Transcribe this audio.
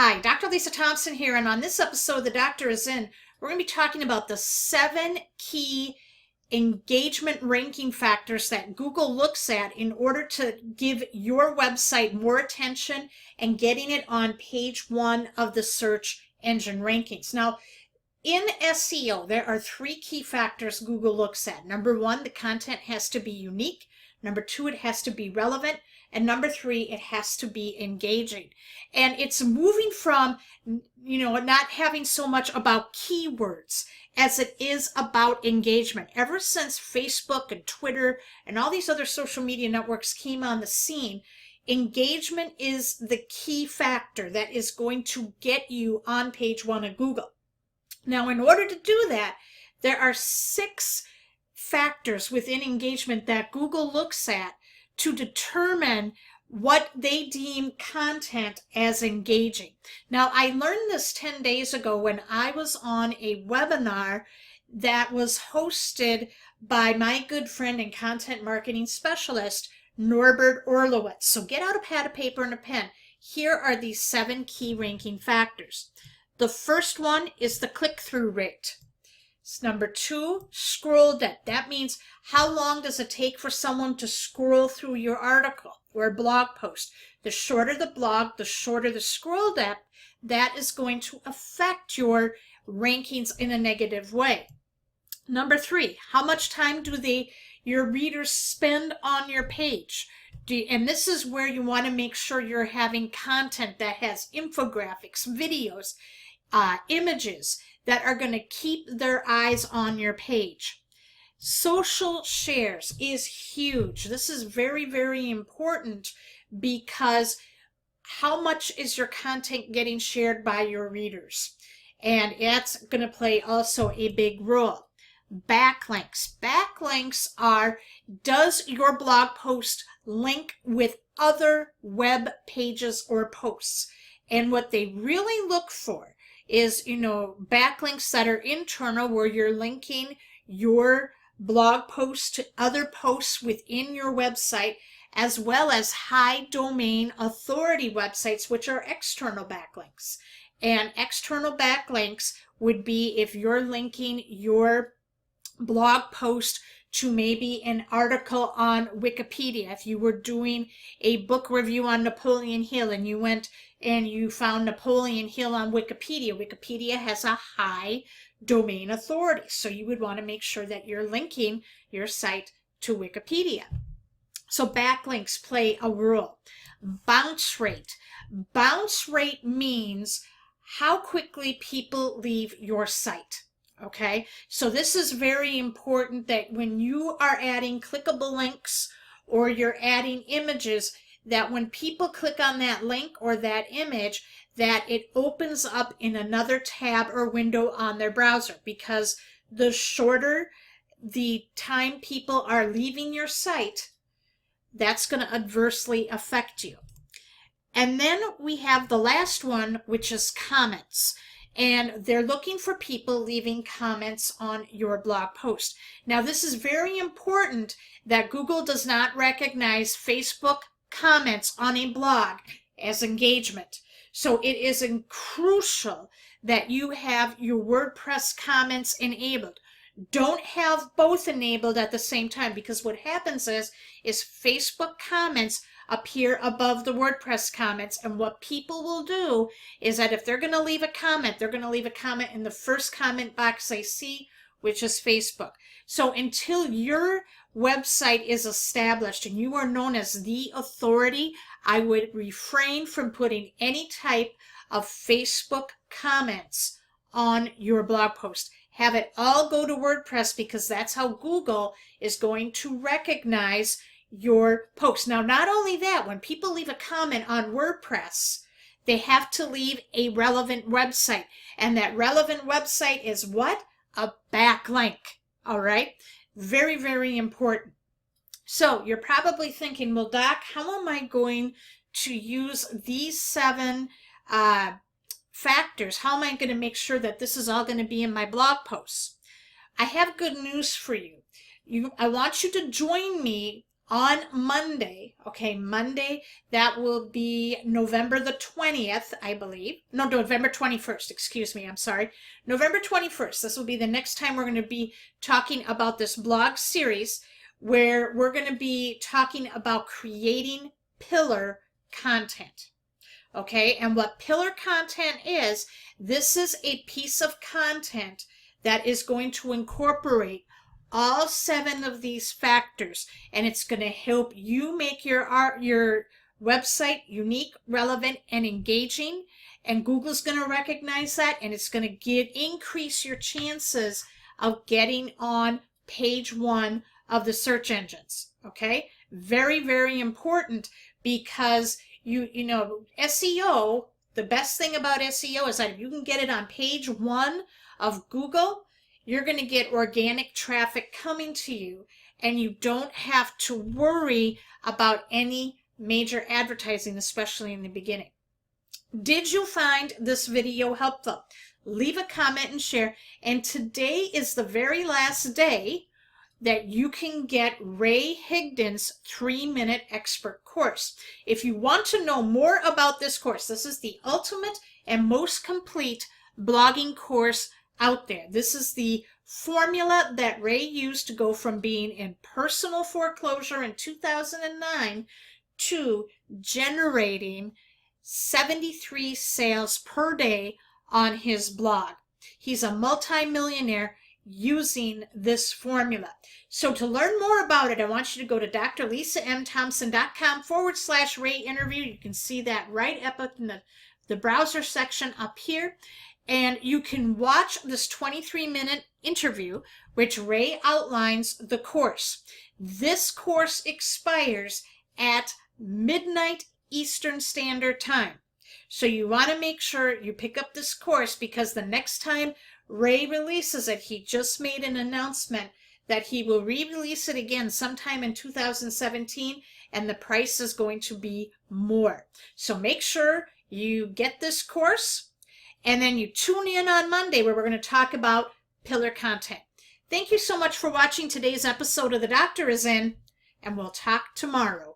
Hi, Dr. Lisa Thompson here, and on this episode, The Doctor is In, we're going to be talking about the 7 key engagement ranking factors that Google looks at in order to give your website more attention and getting it on page 1 of the search engine rankings. Now, in SEO, there are 3 key factors Google looks at. Number 1, the content has to be unique. Number 2, it has to be relevant. And number 3, it has to be engaging. And it's moving from, not having so much about keywords as it is about engagement. Ever since Facebook and Twitter and all these other social media networks came on the scene, engagement is the key factor that is going to get you on page 1 of Google. Now, in order to do that, there are 6 factors within engagement that Google looks at to determine what they deem content as engaging. Now, I learned this 10 days ago when I was on a webinar that was hosted by my good friend and content marketing specialist, Norbert Orlowitz. So get out a pad of paper and a pen. Here are these 7 key ranking factors. The first one is the click-through rate. Number 2, scroll depth. That means how long does it take for someone to scroll through your article or blog post. The shorter the blog, the shorter the scroll depth, that is going to affect your rankings in a negative way. Number 3, how much time do your readers spend on your page? And this is where you want to make sure you're having content that has infographics, videos, images that are going to keep their eyes on your page. Social shares is huge. This is very, very important because how much is your content getting shared by your readers? And that's going to play also a big role. Backlinks. Backlinks are, does your blog post link with other web pages or posts? And what they really look for is, backlinks that are internal where you're linking your blog post to other posts within your website, as well as high domain authority websites, which are external backlinks. And external backlinks would be if you're linking your blog post to maybe an article on Wikipedia. If you were doing a book review on Napoleon Hill and you went and you found Napoleon Hill on Wikipedia, Wikipedia has a high domain authority. So you would want to make sure that you're linking your site to Wikipedia. So backlinks play a role. Bounce rate. Bounce rate means how quickly people leave your site. Okay, so this is very important that when you are adding clickable links or you're adding images, that when people click on that link or that image, that it opens up in another tab or window on their browser, because the shorter the time people are leaving your site, that's going to adversely affect you. And then we have the last one, which is comments. And they're looking for people leaving comments on your blog post. Now, this is very important that Google does not recognize Facebook comments on a blog as engagement. So it is crucial that you have your WordPress comments enabled. Don't have both enabled at the same time, because what happens is Facebook comments appear above the WordPress comments, and what people will do is that if they're going to leave a comment, they're going to leave a comment in the first comment box they see, which is Facebook. So until your website is established and you are known as the authority, I would refrain from putting any type of Facebook comments on your blog post. Have it all go to WordPress, because that's how Google is going to recognize your post. Now, not only that, when people leave a comment on WordPress, they have to leave a relevant website. And that relevant website is what? A backlink. All right? Very, very important. So you're probably thinking, well, Doc, how am I going to use these 7 factors? How am I going to make sure that this is all going to be in my blog posts? I have good news for you. I want you to join me on Monday, okay, Monday, that will be November the 20th, I believe. No, November 21st, excuse me, I'm sorry. November 21st, this will be the next time we're going to be talking about this blog series where we're going to be talking about creating pillar content. Okay, and what pillar content is, this is a piece of content that is going to incorporate all 7 of these factors, and it's going to help you make your website unique, relevant, and engaging. And Google's going to recognize that, and it's going to increase your chances of getting on page 1 of the search engines. Okay, very, very important, because you know SEO. The best thing about SEO is that if you can get it on page 1 of Google, you're going to get organic traffic coming to you, and you don't have to worry about any major advertising, especially in the beginning. Did you find this video helpful? Leave a comment and share. And today is the very last day that you can get Ray Higdon's 3-minute expert course. If you want to know more about this course, this is the ultimate and most complete blogging course out there. This is the formula that Ray used to go from being in personal foreclosure in 2009 to generating 73 sales per day on his blog. He's a multi-millionaire using this formula. So to learn more about it, I want you to go to drlisamthompson.com/Ray interview. You can see that right up in the browser section up here. And you can watch this 23-minute interview, which Ray outlines the course. This course expires at midnight Eastern Standard Time. So you want to make sure you pick up this course, because the next time Ray releases it, he just made an announcement that he will re-release it again sometime in 2017, and the price is going to be more. So make sure you get this course, and then you tune in on Monday where we're going to talk about pillar content. Thank you so much for watching today's episode of The Doctor Is In, and we'll talk tomorrow.